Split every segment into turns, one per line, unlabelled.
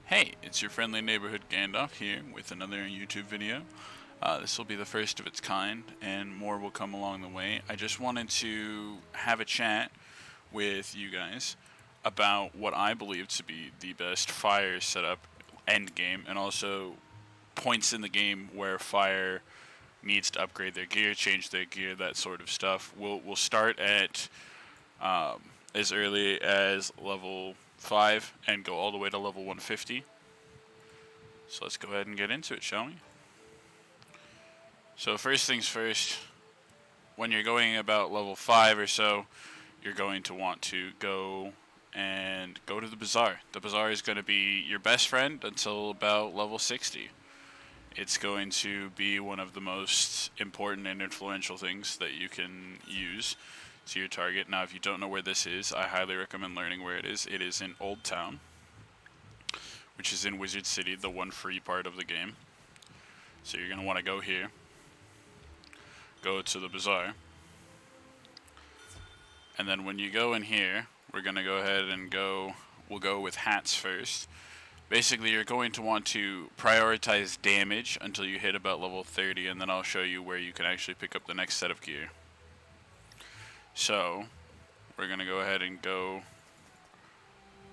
Hey, it's your friendly neighborhood Gandalf here with another YouTube video. This will be the first of its kind, and more will come along the way. I just wanted to have a chat with you guys about what I believe to be the best fire setup end game, and also points in the game where fire needs to upgrade their gear, change their gear, that sort of stuff. We'll start at as early as level 5 and go all the way to level 150. So let's go ahead and get into it, shall we? So first things first, when you're going about level 5 or so, you're going to want to go to the bazaar. The bazaar is going to be your best friend until about level 60. It's going to be one of the most important and influential things that you can use to your target. Now, if you don't know where this is, I highly recommend learning where it is. It is in Old Town, which is in Wizard City, the one free part of the game. So you're going to want to go here, go to the bazaar, and then when you go in here, we're going to go ahead and we'll go with hats first. Basically, you're going to want to prioritize damage until you hit about level 30, and then I'll show you where you can actually pick up the next set of gear. So, we're going to go ahead and go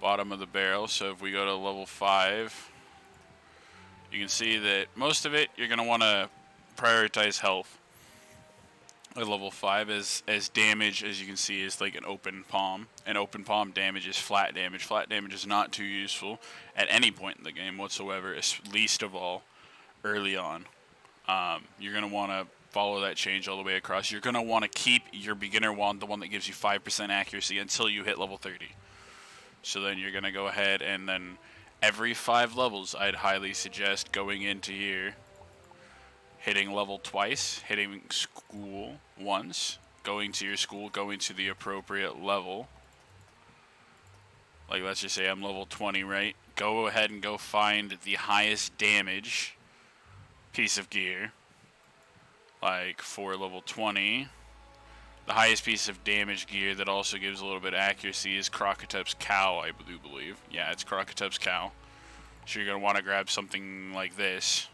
bottom of the barrel. So if we go to level 5, you can see that most of it, you're going to want to prioritize health. At level 5, as damage, as you can see, is like an open palm. And open palm damage is flat damage. Flat damage is not too useful at any point in the game whatsoever, least of all early on. You're going to want to follow that change all the way across. You're going to want to keep your beginner wand, the one that gives you 5% accuracy, until you hit level 30. So then you're going to go ahead and then every 5 levels, I'd highly suggest going into here, hitting level twice, hitting school once, going to your school, going to the appropriate level. Like, let's just say I'm level 20, right? Go ahead and go find the highest damage piece of gear. Like, for level 20, the highest piece of damage gear that also gives a little bit of accuracy is Crocotep's Cow, I do believe. Yeah, it's Crocotep's Cow. So you're going to want to grab something like this.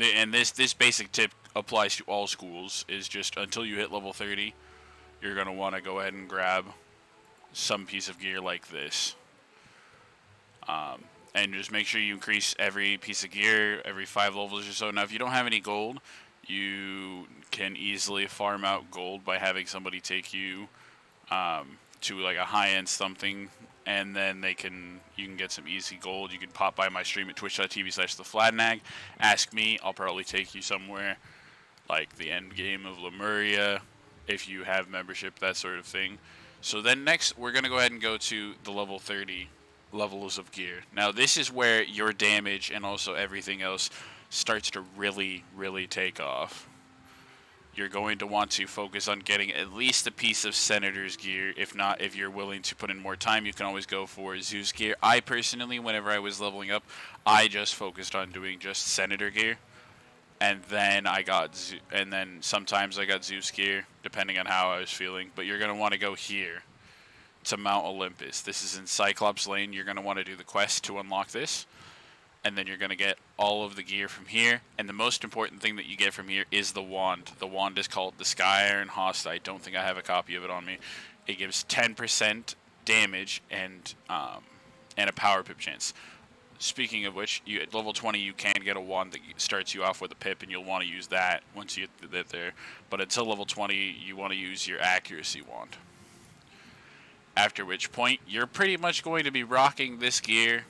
And this basic tip applies to all schools, is just until you hit level 30, you're going to want to go ahead and grab some piece of gear like this. And just make sure you increase every piece of gear every 5 levels or so. Now, if you don't have any gold, you can easily farm out gold by having somebody take you to like a high-end something, and then you can get some easy gold. You can pop by my stream at twitch.tv/thefladnag. Ask me, I'll probably take you somewhere like the end game of Lemuria, if you have membership, that sort of thing. So then next, we're going to go ahead and go to the level 30 levels of gear. Now, this is where your damage and also everything else starts to really, really take off. You're going to want to focus on getting at least a piece of Senator's gear. If not, if you're willing to put in more time, you can always go for Zeus gear. I personally, whenever I was leveling up, I just focused on doing just Senator gear. And then sometimes I got Zeus gear, depending on how I was feeling. But you're going to want to go here to Mount Olympus. This is in Cyclops Lane. You're going to want to do the quest to unlock this. And then you're going to get all of the gear from here. And the most important thing that you get from here is the wand. The wand is called the Sky Iron Host. I don't think I have a copy of it on me. It gives 10% damage and a power pip chance. Speaking of which, at level 20 you can get a wand that starts you off with a pip, and you'll want to use that once you get there. But until level 20, you want to use your accuracy wand. After which point, you're pretty much going to be rocking this gear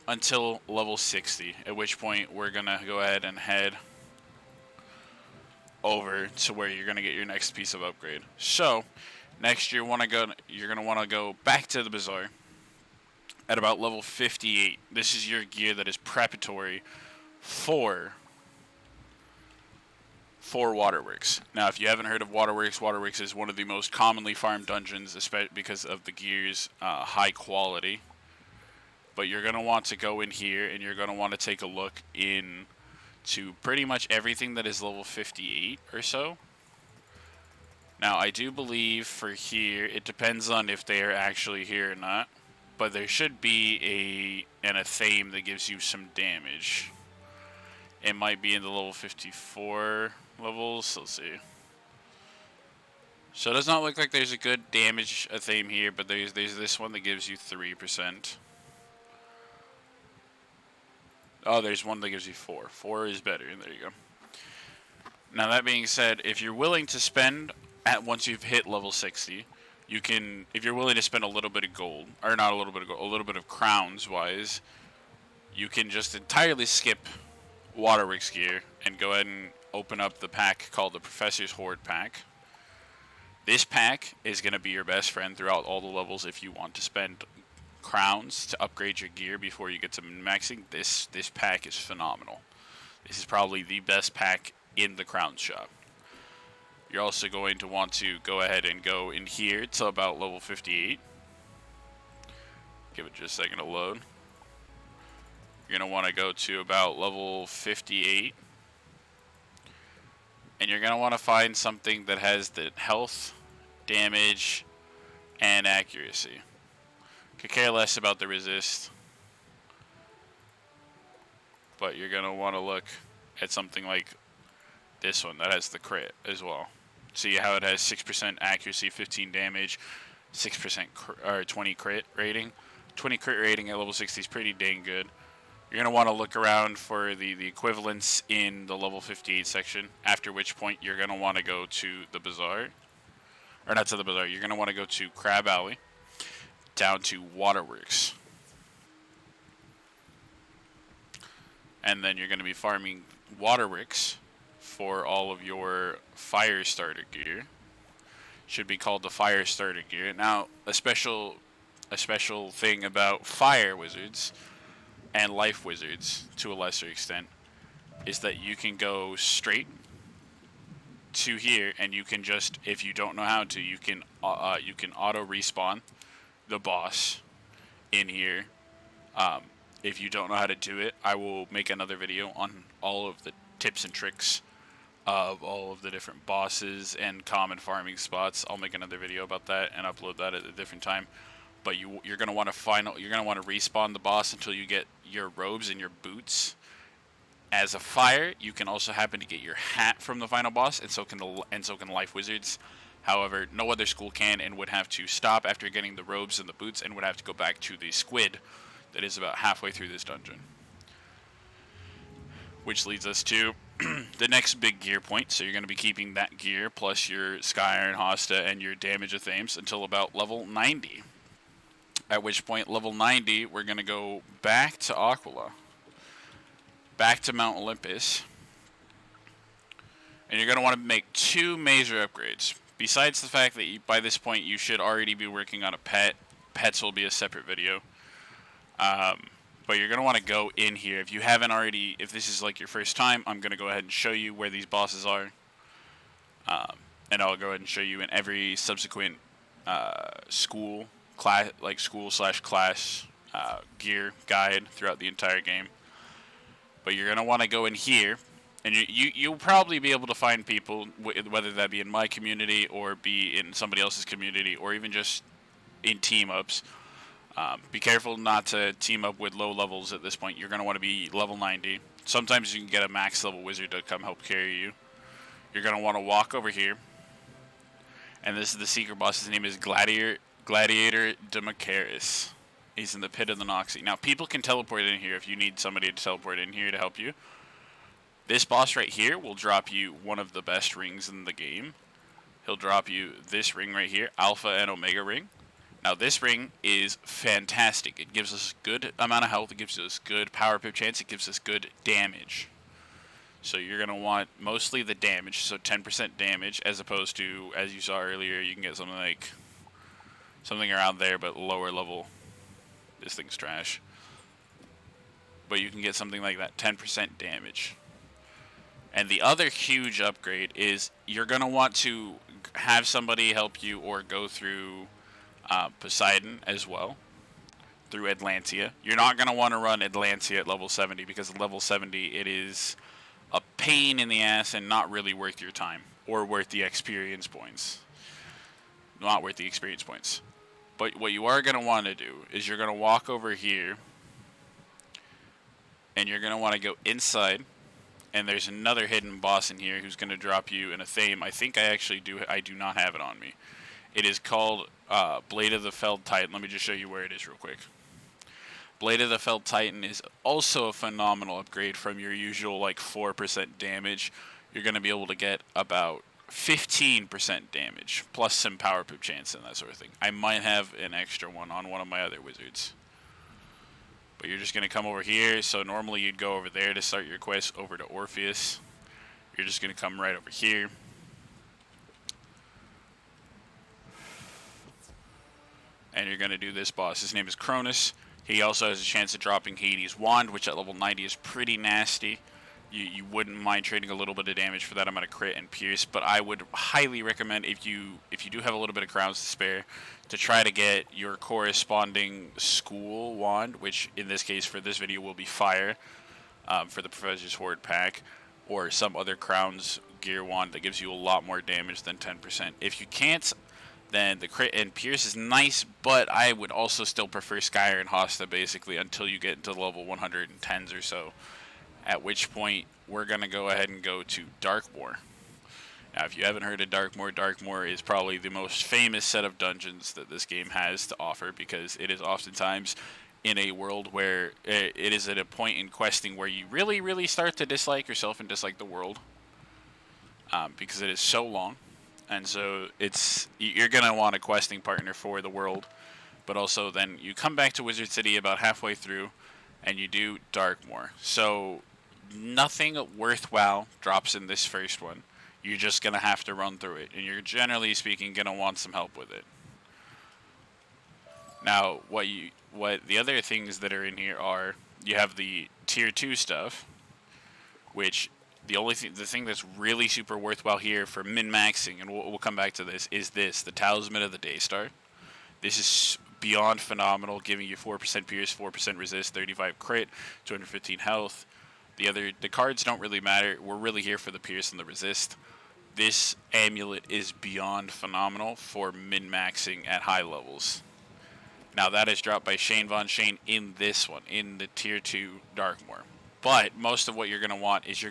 until level 60, at which point we're going to go ahead and head over to where you're going to get your next piece of upgrade. So, next you're going to want to go back to the bazaar at about level 58. This is your gear that is preparatory for Waterworks. Now, if you haven't heard of Waterworks, Waterworks is one of the most commonly farmed dungeons, especially because of the gear's high quality. But you're going to want to go in here, and you're going to want to take a look into pretty much everything that is level 58 or so. Now, I do believe for here, it depends on if they are actually here or not. but there should be a theme that gives you some damage. It might be in the level 54 levels. Let's see. So it does not look like there's a good damage theme here, but there's this one that gives you 3%. Oh, there's one that gives you 4. 4 is better. There you go. Now that being said, if you're willing to spend once you've hit level 60, you can, if you're willing to spend a little bit of gold, or not a little bit of gold, a little bit of crowns wise, you can just entirely skip Waterworks gear and go ahead and open up the pack called the Professor's Horde pack. This pack is going to be your best friend throughout all the levels if you want to spend crowns to upgrade your gear before you get to min-maxing. This pack is phenomenal. This is probably the best pack in the crown shop. You're also going to want to go ahead and go in here to about level 58. Give it just a second to load. You're going to want to go to about level 58. And you're going to want to find something that has the health, damage, and accuracy. Could care less about the resist. But you're going to want to look at something like this one that has the crit as well. See how it has 6% accuracy, 15 damage, 6% or 20 crit rating. 20 crit rating at level 60 is pretty dang good. You're going to want to look around for the equivalents in the level 58 section, after which point you're going to want to go to the Bazaar. Or not to the Bazaar, you're going to want to go to Crab Alley, down to Waterworks. And then you're going to be farming Waterworks for all of your fire starter gear. Should be called the fire starter gear. Now, a special thing about fire wizards and life wizards to a lesser extent is that you can go straight to here and you can just, if you don't know how to, you can auto respawn the boss in here. If you don't know how to do it, I will make another video on all of the tips and tricks of all of the different bosses and common farming spots. I'll make another video about that and upload that at a different time. But you're gonna want to respawn the boss until you get your robes and your boots. As a fire, you can also happen to get your hat from the final boss, and so can life wizards. However, no other school can, and would have to stop after getting the robes and the boots, and would have to go back to the squid that is about halfway through this dungeon. Which leads us to the next big gear point. So you're going to be keeping that gear plus your Sky Iron Hosta and your damage of Thames until about level 90. At which point, level 90, we're going to go back to Aquila, back to Mount Olympus, and you're going to want to make 2 major upgrades. Besides the fact that by this point you should already be working on a pet. Pets will be a separate video. But you're going to want to go in here. If you haven't already, if this is like your first time, I'm going to go ahead and show you where these bosses are. And I'll go ahead and show you in every subsequent school/class gear guide throughout the entire game. But you're going to want to go in here, and you'll probably be able to find people, whether that be in my community or be in somebody else's community or even just in team-ups. Be careful not to team up with low levels at this point. You're going to want to be level 90. Sometimes you can get a max level wizard to come help carry you. You're going to want to walk over here. And this is the secret boss. His name is Gladiator de Macaris. He's in the Pit of the Noxie. Now, people can teleport in here if you need somebody to teleport in here to help you. This boss right here will drop you one of the best rings in the game. He'll drop you this ring right here, Alpha and Omega ring. Now, this ring is fantastic. It gives us a good amount of health. It gives us good power pip chance. It gives us good damage. So you're going to want mostly the damage, so 10% damage, as opposed to, as you saw earlier, you can get something around there, but lower level. This thing's trash. But you can get something like that, 10% damage. And the other huge upgrade is you're going to want to have somebody help you or go through Poseidon as well, through Atlantia. You're not going to want to run Atlantia at level 70 because at level 70 it is a pain in the ass and not really worth your time or worth the experience points. Not worth the experience points. But what you are going to want to do is you're going to walk over here, and you're going to want to go inside, and there's another hidden boss in here who's going to drop you in a theme. I think I do not have it on me. It is called Blade of the Felled Titan. Let me just show you where it is real quick. Blade of the Felled Titan is also a phenomenal upgrade from your usual like 4% damage. You're going to be able to get about 15% damage, plus some power pip chance and that sort of thing. I might have an extra one on one of my other wizards. But you're just going to come over here. So normally you'd go over there to start your quest over to Orpheus. You're just going to come right over here. And you're going to do this boss. His name is Cronus. He also has a chance of dropping Hades' Wand, which at level 90 is pretty nasty. You wouldn't mind trading a little bit of damage for that amount of crit and pierce, but I would highly recommend, if you do have a little bit of crowns to spare, to try to get your corresponding school wand, which in this case for this video will be fire, for the Professor's Horde pack, or some other crowns gear wand that gives you a lot more damage than 10%. If you can't, then the crit and pierce is nice, but I would also still prefer Skyr and Hosta basically until you get into level 110s or so. At which point, we're going to go ahead and go to Darkmoor. Now, if you haven't heard of Darkmoor, Darkmoor is probably the most famous set of dungeons that this game has to offer, because it is oftentimes in a world where it is at a point in questing where you really, really start to dislike yourself and dislike the world, because it is so long. And so you're going to want a questing partner for the world, but also then you come back to Wizard City about halfway through, and you do Darkmoor. So nothing worthwhile drops in this first one. You're just going to have to run through it, and you're generally speaking going to want some help with it. Now, what the other things that are in here are, you have the tier 2 stuff, which the thing that's really super worthwhile here for min-maxing, and we'll come back to this, is the Talisman of the Daystar. This is beyond phenomenal, giving you 4% pierce, 4% resist, 35 crit, 215 health. The cards don't really matter. We're really here for the pierce and the resist. This amulet is beyond phenomenal for min-maxing at high levels. Now that is dropped by Shane Von Shane in this one, in the tier 2 Darkmoor. But most of what you're going to want is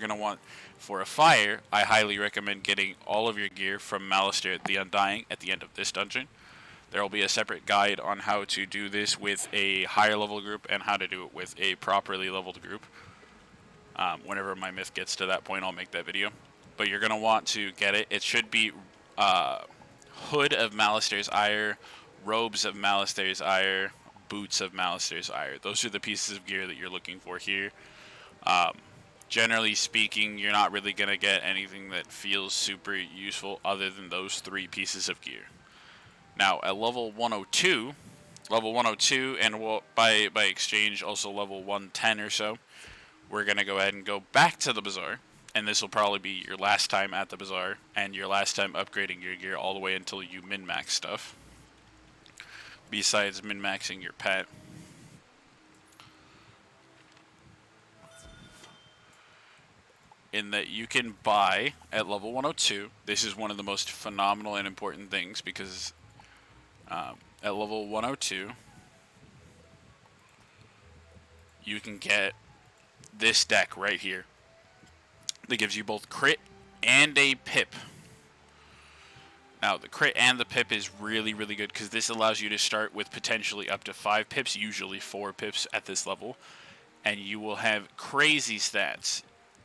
for a fire, I highly recommend getting all of your gear from Malistaire the Undying at the end of this dungeon. There will be a separate guide on how to do this with a higher level group and how to do it with a properly leveled group. Whenever my myth gets to that point, I'll make that video. But you're going to want to get it. It should be Hood of Malistaire's Ire, Robes of Malistaire's Ire, Boots of Malistaire's Ire. Those are the pieces of gear that you're looking for here. Generally speaking, you're not really going to get anything that feels super useful other than those 3 pieces of gear. Now, at level 102, and by exchange also level 110 or so, we're going to go ahead and go back to the Bazaar, and this will probably be your last time at the Bazaar, and your last time upgrading your gear all the way until you min-max stuff, besides min-maxing your pet. In that you can buy at level 102. This is one of the most phenomenal and important things, because at level 102 you can get this deck right here that gives you both crit and a pip. Now the crit and the pip is really, really good, because this allows you to start with potentially up to 5 pips, usually 4 pips at this level, and you will have crazy stats.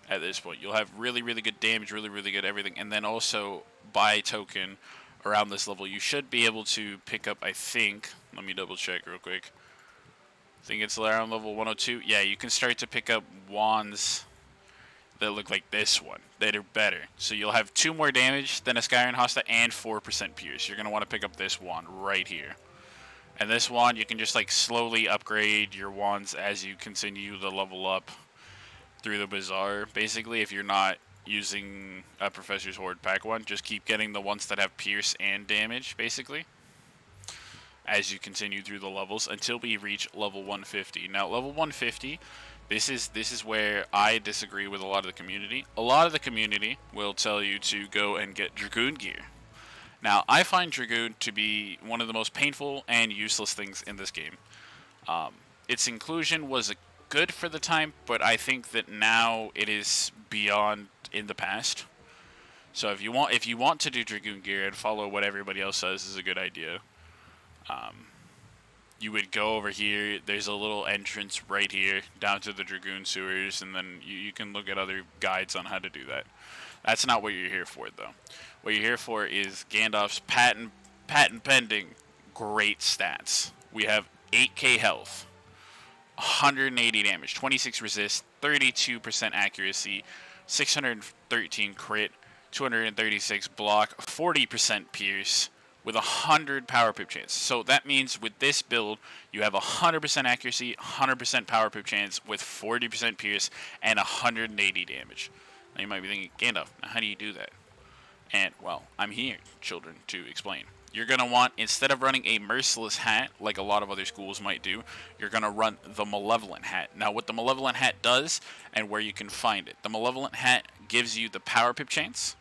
At this point, you'll have really, really good damage, really, really good everything. And then also, by token, around this level, you should be able to pick up, I think, let me double check real quick. I think it's around level 102. Yeah, you can start to pick up wands that look like this one, that are better. So you'll have 2 more damage than a Skyrim Hosta and 4% pierce. You're going to want to pick up this wand right here. And this wand, you can just like slowly upgrade your wands as you continue to level up through the Bazaar. Basically, if you're not using a Professor's Horde pack one, just keep getting the ones that have pierce and damage, basically, as you continue through the levels until we reach level 150. Now, level 150, this is where I disagree with a lot of the community. A lot of the community will tell you to go and get Dragoon gear. Now, I find Dragoon to be one of the most painful and useless things in this game. Its inclusion was good for the time, but I think that now it is beyond in the past. So if you want to do Dragoon gear and follow what everybody else says is a good idea, you would go over here. There's a little entrance right here down to the Dragoon sewers, and then you can look at other guides on how to do that. That's not what you're here for, though. What you're here for is Gandalf's patent pending great stats. We have 8k health, 180 damage, 26 resist, 32% accuracy, 613 crit, 236 block, 40% pierce, with 100 power pip chance. So that means with this build, you have 100% accuracy, 100% power pip chance with 40% pierce and 180 damage. Now you might be thinking, Gandalf, how do you do that? And, well, I'm here, children, to explain. You're going to want, instead of running a merciless hat, like a lot of other schools might do, you're going to run the malevolent hat. Now, what the malevolent hat does, and where you can find it. The malevolent hat gives you the power pip chance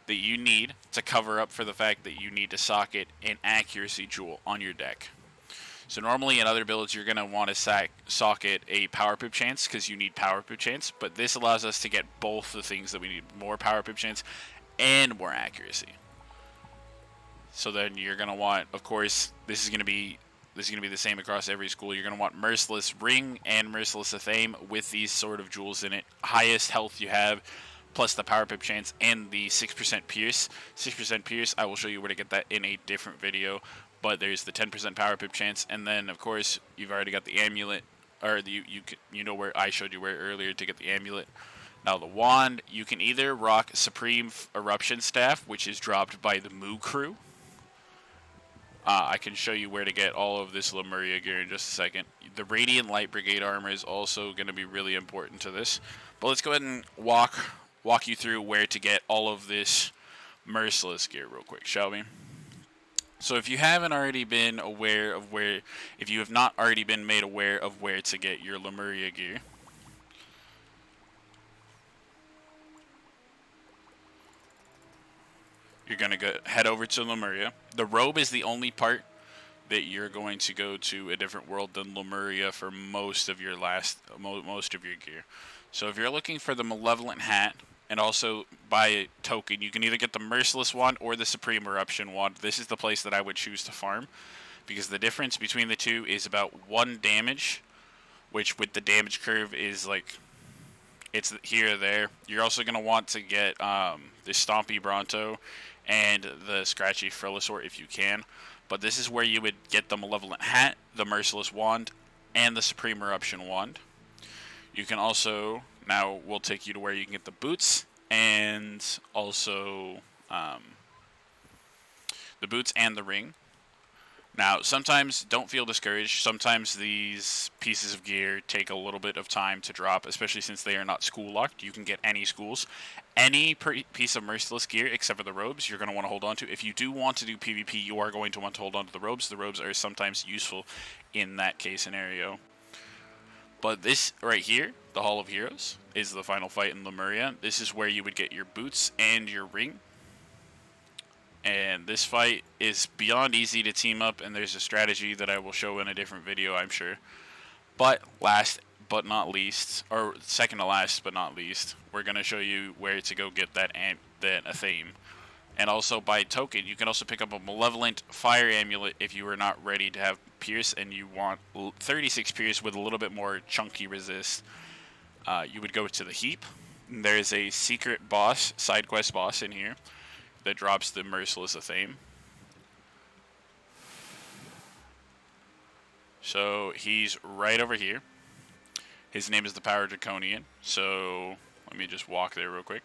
that you need to cover up for the fact that you need to socket an accuracy jewel on your deck. So normally in other builds, you're going to want to socket a power pip chance because you need power pip chance, but this allows us to get both the things that we need, more power pip chance and more accuracy. So then you're going to want, of course, this is going to be the same across every school. You're going to want Merciless Ring and Merciless Athame with these sort of jewels in it. Highest health you have, plus the power pip chance and the 6% pierce. 6% pierce, I will show you where to get that in a different video. But there's the 10% power pip chance, and then of course you've already got the amulet, or you know where I showed you where earlier to get the amulet. Now the wand, you can either rock Supreme Eruption Staff, which is dropped by the Moo crew. I can show you where to get all of this Lemuria gear in just a second. The Radiant Light Brigade armor is also going to be really important to this. But let's go ahead and walk you through where to get all of this Merciless gear real quick, shall we? So if you haven't already been aware of if you have not already been made aware of where to get your Lemuria gear, you're going to head over to Lemuria. The robe is the only part that you're going to go to a different world than Lemuria for most of your gear. So if you're looking for the Malevolent Hat, and also buy a token, you can either get the Merciless Wand or the Supreme Eruption Wand. This is the place that I would choose to farm, because the difference between the two is about 1 damage, which with the damage curve is like, it's here or there. You're also going to want to get the Stompy Bronto and the Scratchy Frillasaur if you can. But this is where you would get the Malevolent Hat, the Merciless Wand, and the Supreme Eruption Wand. You can also, now we'll take you to where you can get the boots, and also the boots and the ring. Now, sometimes don't feel discouraged. Sometimes these pieces of gear take a little bit of time to drop, especially since they are not school locked. You can get any schools. Any piece of Merciless gear, except for the robes, you're going to want to hold on to. If you do want to do PvP, you are going to want to hold on to the robes. The robes are sometimes useful in that case scenario. But this right here, the Hall of Heroes, is the final fight in Lemuria. This is where you would get your boots and your ring. And this fight is beyond easy to team up, and there's a strategy that I will show in a different video, I'm sure. But last but not least, or second to last but not least, we're going to show you where to go get that Athame. And also by token, you can also pick up a Malevolent Fire Amulet if you are not ready to have Pierce and you want 36 Pierce with a little bit more chunky resist. You would go to the Heap. There's a secret boss, side quest boss in here that drops the Merciless Athame. So he's right over here. His name is the Power Draconian. So let me just walk there real quick.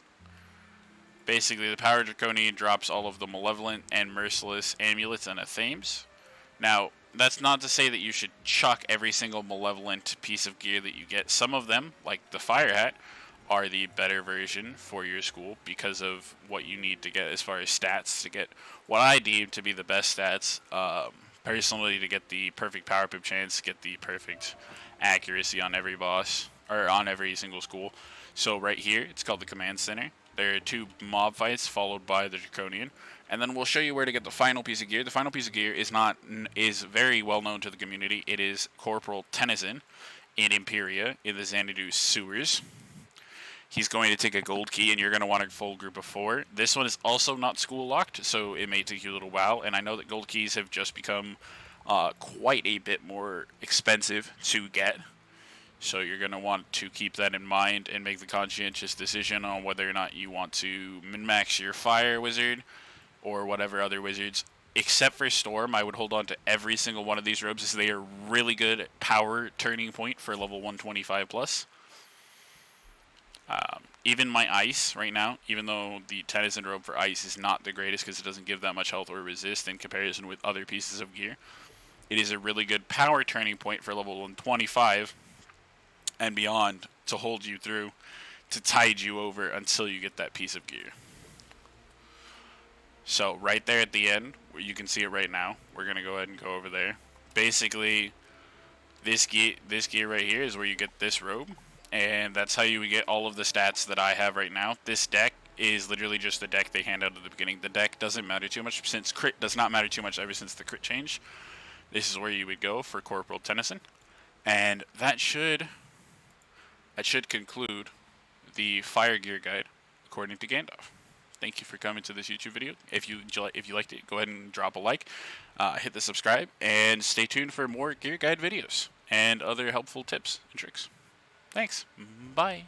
Basically, the Power Draconian drops all of the Malevolent and Merciless amulets and Athames. Now, that's not to say that you should chuck every single Malevolent piece of gear that you get. Some of them, like the Fire Hat, are the better version for your school because of what you need to get as far as stats to get what I deem to be the best stats. Personally, to get the perfect power pip chance, get the perfect accuracy on every boss, or on every single school. So right here, it's called the Command Center. There are 2 mob fights followed by the Draconian. And then we'll show you where to get the final piece of gear. The final piece of gear is very well known to the community. It is Corporal Tennyson in Imperia in the Xanadu sewers. He's going to take a gold key, and you're going to want a full group of 4. This one is also not school locked, so it may take you a little while. And I know that gold keys have just become quite a bit more expensive to get. So you're going to want to keep that in mind and make the conscientious decision on whether or not you want to min-max your fire wizard or whatever other wizards. Except for Storm, I would hold on to every single one of these robes, as they are really good power turning point for level 125 plus. Even my ice right now, even though the Tennyson robe for ice is not the greatest because it doesn't give that much health or resist in comparison with other pieces of gear, it is a really good power turning point for level 125 and beyond to hold you through, to tide you over until you get that piece of gear. So right there at the end, where you can see it right now, we're going to go ahead and go over there. Basically, this gear right here is where you get this robe, and that's how you get all of the stats that I have right now. This deck is literally just the deck they hand out at the beginning. The deck doesn't matter too much, since crit does not matter too much ever since the crit change. This is where you would go for Corporal Tennyson, and that should conclude the fire gear guide according to Gandalf. Thank you for coming to this YouTube video. If you liked it, go ahead and drop a like, hit the subscribe, and stay tuned for more gear guide videos and other helpful tips and tricks. Thanks. Bye.